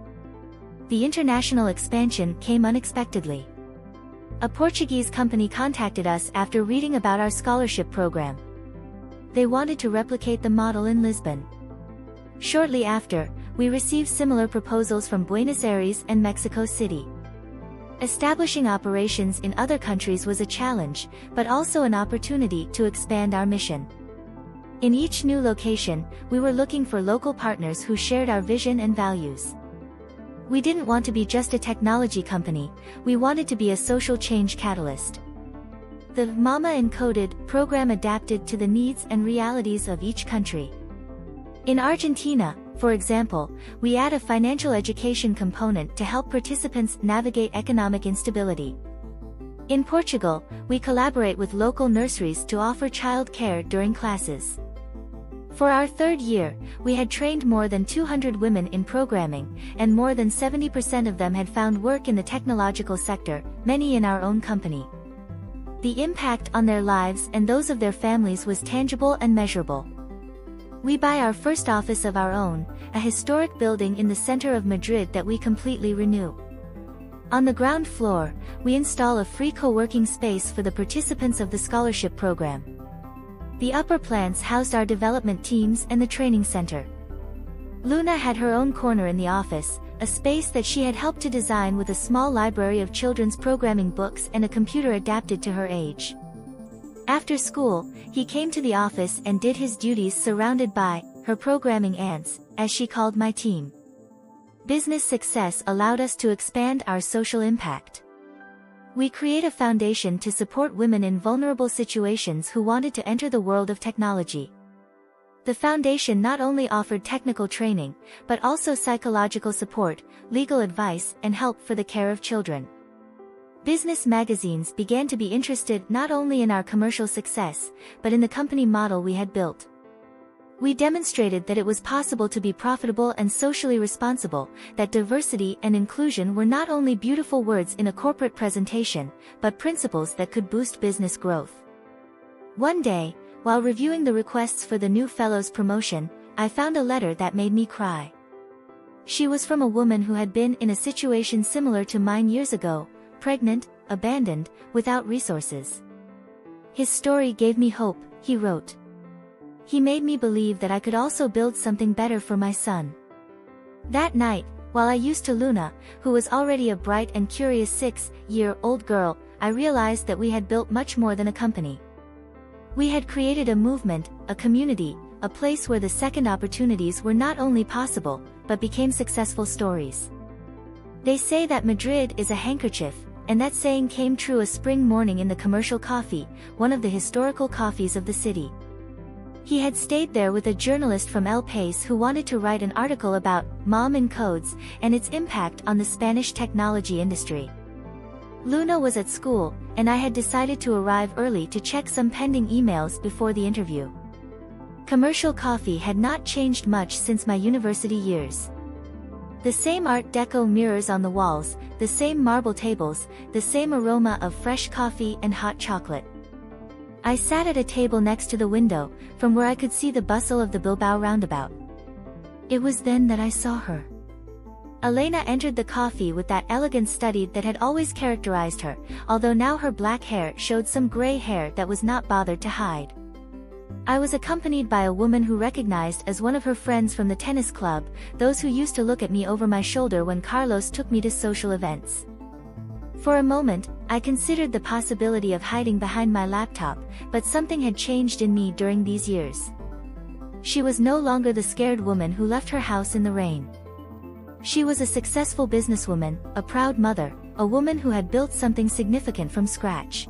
The international expansion came unexpectedly. A Portuguese company contacted us after reading about our scholarship program. They wanted to replicate the model in Lisbon. Shortly after, we received similar proposals from Buenos Aires and Mexico City. Establishing operations in other countries was a challenge, but also an opportunity to expand our mission. In each new location, we were looking for local partners who shared our vision and values. We didn't want to be just a technology company, we wanted to be a social change catalyst. The Mama Encoded program adapted to the needs and realities of each country. In Argentina, for example, we add a financial education component to help participants navigate economic instability. In Portugal, we collaborate with local nurseries to offer child care during classes. For our 3rd year, we had trained more than 200 women in programming, and more than 70% of them had found work in the technological sector, many in our own company. The impact on their lives and those of their families was tangible and measurable. We buy our first office of our own, a historic building in the center of Madrid that we completely renew. On the ground floor, we install a free co-working space for the participants of the scholarship program. The upper plants housed our development teams and the training center. Luna had her own corner in the office, a space that she had helped to design with a small library of children's programming books and a computer adapted to her age. After school, he came to the office and did his duties surrounded by her programming ants, as she called my team. Business success allowed us to expand our social impact. We create a foundation to support women in vulnerable situations who wanted to enter the world of technology. The foundation not only offered technical training, but also psychological support, legal advice, and help for the care of children. Business magazines began to be interested not only in our commercial success, but in the company model we had built. We demonstrated that it was possible to be profitable and socially responsible, that diversity and inclusion were not only beautiful words in a corporate presentation, but principles that could boost business growth. One day, while reviewing the requests for the new Fellows promotion, I found a letter that made me cry. She was from a woman who had been in a situation similar to mine years ago, pregnant, abandoned, without resources. His story gave me hope, he wrote. He made me believe that I could also build something better for my son. That night, while I used to Luna, who was already a bright and curious 6-year-old girl, I realized that we had built much more than a company. We had created a movement, a community, a place where the second opportunities were not only possible, but became successful stories. They say that Madrid is a handkerchief, and that saying came true a spring morning in the Commercial Coffee, one of the historical coffees of the city. He had stayed there with a journalist from El País who wanted to write an article about Mom in Codes and its impact on the Spanish technology industry. Luna was at school, and I had decided to arrive early to check some pending emails before the interview. Commercial Coffee had not changed much since my university years. The same Art Deco mirrors on the walls, the same marble tables, the same aroma of fresh coffee and hot chocolate. I sat at a table next to the window, from where I could see the bustle of the Bilbao roundabout. It was then that I saw her. Elena entered the coffee with that elegant study that had always characterized her, although now her black hair showed some gray hair that was not bothered to hide. I was accompanied by a woman who recognized as one of her friends from the tennis club, those who used to look at me over my shoulder when Carlos took me to social events. For a moment, I considered the possibility of hiding behind my laptop, but something had changed in me during these years. She was no longer the scared woman who left her house in the rain. She was a successful businesswoman, a proud mother, a woman who had built something significant from scratch.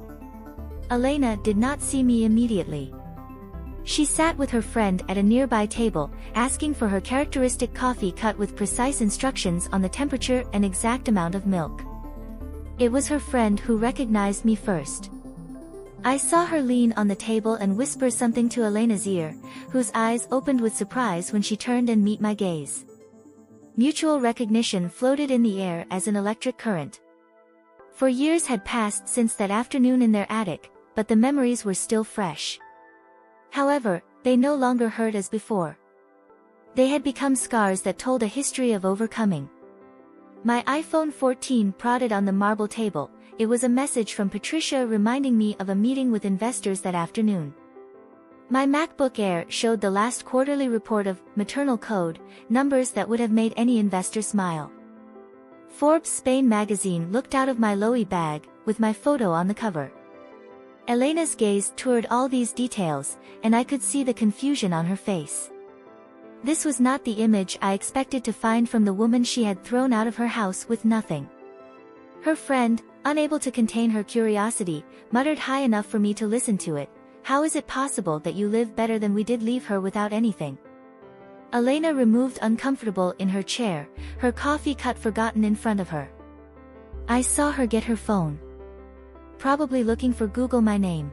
Elena did not see me immediately. She sat with her friend at a nearby table, asking for her characteristic coffee cut with precise instructions on the temperature and exact amount of milk. It was her friend who recognized me first. I saw her lean on the table and whisper something to Elena's ear, whose eyes opened with surprise when she turned and met my gaze. Mutual recognition floated in the air as an electric current. For years had passed since that afternoon in their attic, but the memories were still fresh. However, they no longer hurt as before. They had become scars that told a history of overcoming. My iPhone 14 prodded on the marble table. It was a message from Patricia reminding me of a meeting with investors that afternoon. My MacBook Air showed the last quarterly report of Maternal Code, numbers that would have made any investor smile. Forbes Spain magazine looked out of my Loewe bag, with my photo on the cover. Elena's gaze toured all these details, and I could see the confusion on her face. This was not the image I expected to find from the woman she had thrown out of her house with nothing. Her friend, unable to contain her curiosity, muttered high enough for me to listen to it, "How is it possible that you live better than we did, leave her without anything?" Elena removed uncomfortable in her chair, her coffee cup forgotten in front of her. I saw her get her phone. Probably looking for Google my name.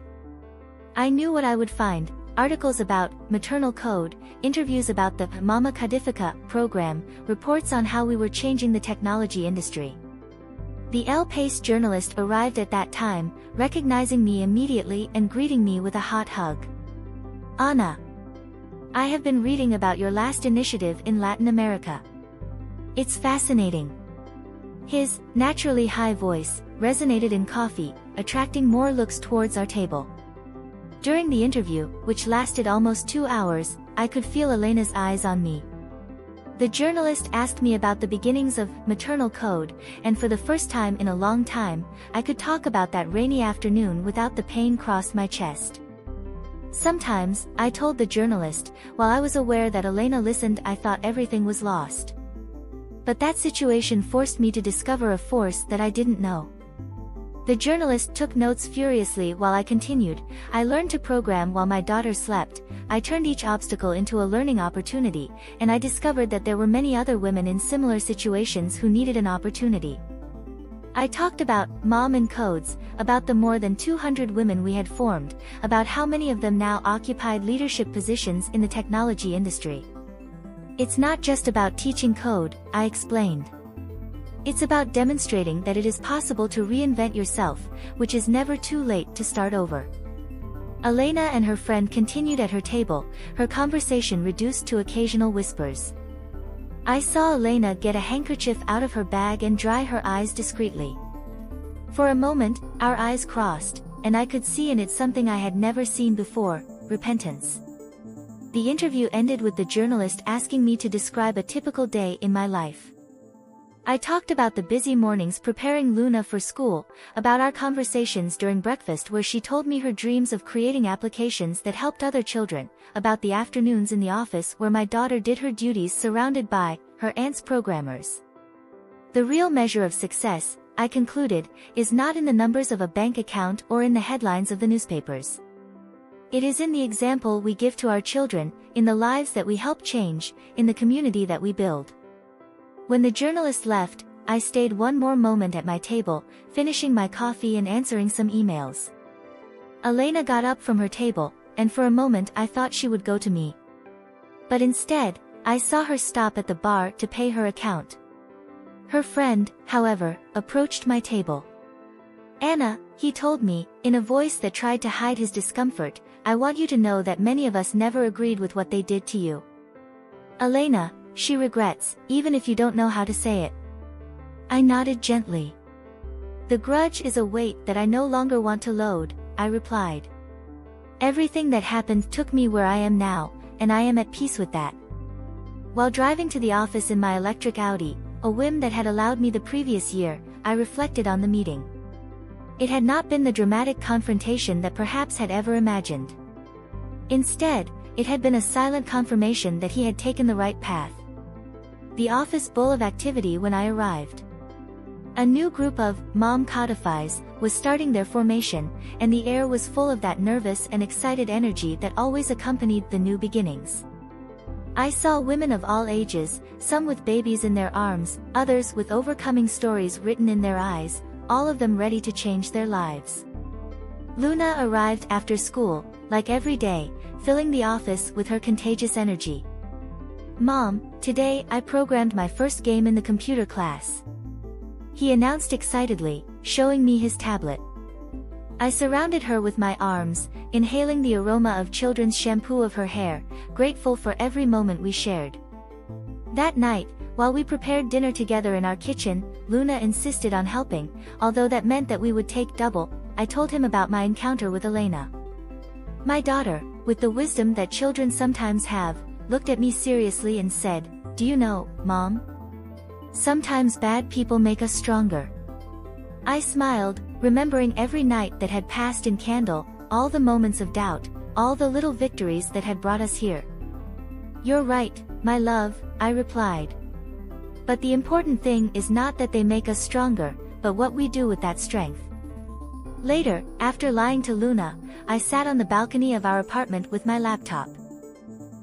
I knew what I would find: articles about Maternal Code, interviews about the Mama Codifica program, reports on how we were changing the technology industry. The El País journalist arrived at that time, recognizing me immediately and greeting me with a hot hug. "Ana, I have been reading about your last initiative in Latin America. It's fascinating." His naturally high voice resonated in coffee, attracting more looks towards our table. During the interview, which lasted almost 2 hours, I could feel Elena's eyes on me. The journalist asked me about the beginnings of maternal code, and for the first time in a long time, I could talk about that rainy afternoon without the pain crossed my chest. Sometimes, I told the journalist, while I was aware that Elena listened, I thought everything was lost. But that situation forced me to discover a force that I didn't know. The journalist took notes furiously while I continued. I learned to program while my daughter slept. I turned each obstacle into a learning opportunity, and I discovered that there were many other women in similar situations who needed an opportunity. I talked about Mom and Codes, about the more than 200 women we had formed, about how many of them now occupied leadership positions in the technology industry. It's not just about teaching code, I explained. It's about demonstrating that it is possible to reinvent yourself, which is never too late to start over. Elena and her friend continued at her table, her conversation reduced to occasional whispers. I saw Elena get a handkerchief out of her bag and dry her eyes discreetly. For a moment, our eyes crossed, and I could see in it something I had never seen before: repentance. The interview ended with the journalist asking me to describe a typical day in my life. I talked about the busy mornings preparing Luna for school, about our conversations during breakfast where she told me her dreams of creating applications that helped other children, about the afternoons in the office where my daughter did her duties surrounded by her aunt's programmers. The real measure of success, I concluded, is not in the numbers of a bank account or in the headlines of the newspapers. It is in the example we give to our children, in the lives that we help change, in the community that we build. When the journalist left, I stayed one more moment at my table, finishing my coffee and answering some emails. Elena got up from her table, and for a moment I thought she would go to me. But instead, I saw her stop at the bar to pay her account. Her friend, however, approached my table. "Anna," he told me, in a voice that tried to hide his discomfort, "I want you to know that many of us never agreed with what they did to you. Elena, she regrets, even if you don't know how to say it." I nodded gently. "The grudge is a weight that I no longer want to load," I replied. "Everything that happened took me where I am now, and I am at peace with that." While driving to the office in my electric Audi, a whim that had allowed me the previous year, I reflected on the meeting. It had not been the dramatic confrontation that perhaps had ever imagined. Instead, it had been a silent confirmation that he had taken the right path. The office full of activity when I arrived. A new group of Mom Codifies was starting their formation, and the air was full of that nervous and excited energy that always accompanied the new beginnings. I saw women of all ages, some with babies in their arms, others with overcoming stories written in their eyes, all of them ready to change their lives. Luna arrived after school, like every day, filling the office with her contagious energy. "Mom, today I programmed my first game in the computer class," he announced excitedly, showing me his tablet. I surrounded her with my arms, inhaling the aroma of children's shampoo of her hair, grateful for every moment we shared. That night, while we prepared dinner together in our kitchen, Luna insisted on helping, although that meant that we would take double. I told him about my encounter with Elena. My daughter, with the wisdom that children sometimes have, looked at me seriously and said, "Do you know, Mom? Sometimes bad people make us stronger." I smiled, remembering every night that had passed in Candle, all the moments of doubt, all the little victories that had brought us here. "You're right, my love," I replied. "But the important thing is not that they make us stronger, but what we do with that strength." Later, after lying to Luna, I sat on the balcony of our apartment with my laptop.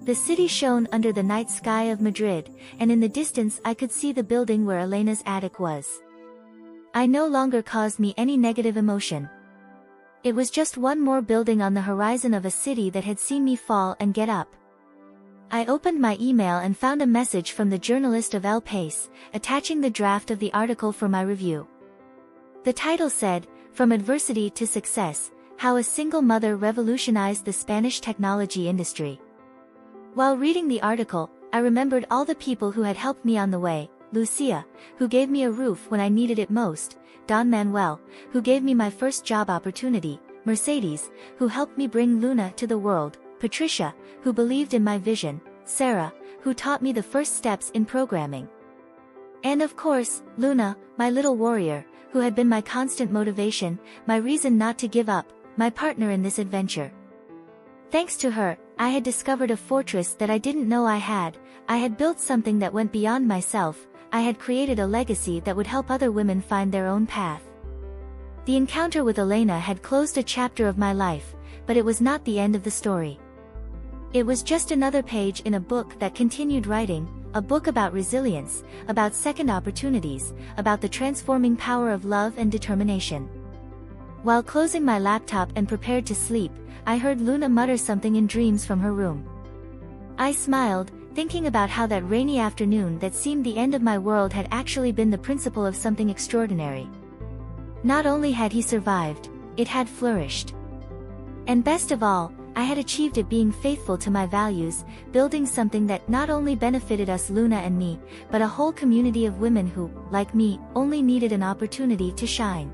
The city shone under the night sky of Madrid, and in the distance I could see the building where Elena's attic was. I no longer caused me any negative emotion. It was just one more building on the horizon of a city that had seen me fall and get up. I opened my email and found a message from the journalist of El País, attaching the draft of the article for my review. The title said, "From Adversity to Success, How a Single Mother Revolutionized the Spanish Technology Industry." While reading the article, I remembered all the people who had helped me on the way: Lucia, who gave me a roof when I needed it most; Don Manuel, who gave me my first job opportunity; Mercedes, who helped me bring Luna to the world; Patricia, who believed in my vision; Sarah, who taught me the first steps in programming. And of course, Luna, my little warrior, who had been my constant motivation, my reason not to give up, my partner in this adventure. Thanks to her, I had discovered a fortress that I didn't know I had built something that went beyond myself, I had created a legacy that would help other women find their own path. The encounter with Elena had closed a chapter of my life, but it was not the end of the story. It was just another page in a book that continued writing, a book about resilience, about second opportunities, about the transforming power of love and determination. While closing my laptop and prepared to sleep, I heard Luna mutter something in dreams from her room. I smiled, thinking about how that rainy afternoon that seemed the end of my world had actually been the principle of something extraordinary. Not only had he survived, it had flourished. And best of all, I had achieved it being faithful to my values, building something that not only benefited us Luna and me, but a whole community of women who, like me, only needed an opportunity to shine.